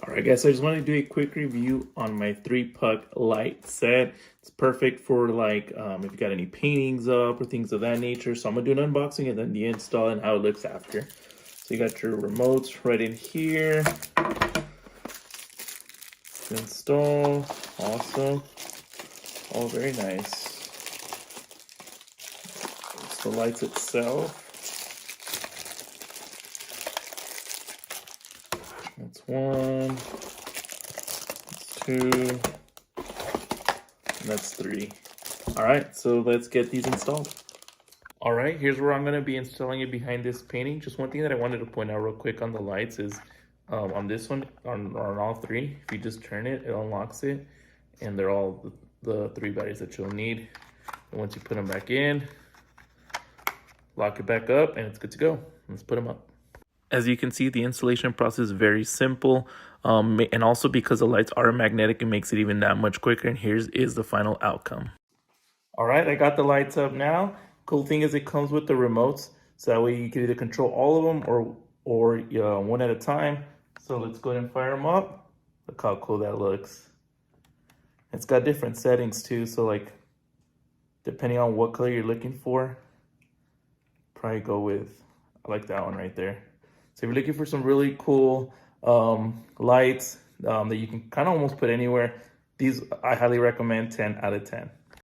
All right, guys, so I just wanted to do a quick review on my 3-puck light set. It's perfect for like if you got any paintings up or things of that nature. So I'm gonna do an unboxing and then the install and how it looks after. So you got your remotes right in here. Install, awesome. Oh, very nice. It's the lights itself. That's one. Two, and that's three. All right, so let's get these installed. All right, here's where I'm gonna be installing it behind this painting. Just one thing that I wanted to point out real quick on the lights is on this one, on all three, if you just turn it, it unlocks it, and they're all the 3 batteries that you'll need. And once you put them back in, lock it back up, and it's good to go. Let's put them up. As you can see, the installation process is very simple, and also because the lights are magnetic, it makes it even that much quicker. And here's the final outcome. All right, I got the lights up now. Cool thing is it comes with the remotes, so that way you can either control all of them or one at a time. So let's go ahead and fire them up. Look how cool that looks. It's got different settings too, so like depending on what color you're looking for, probably go with, I like that one right there. So if you're looking for some really cool lights that you can kind of almost put anywhere, these I highly recommend. 10 out of 10.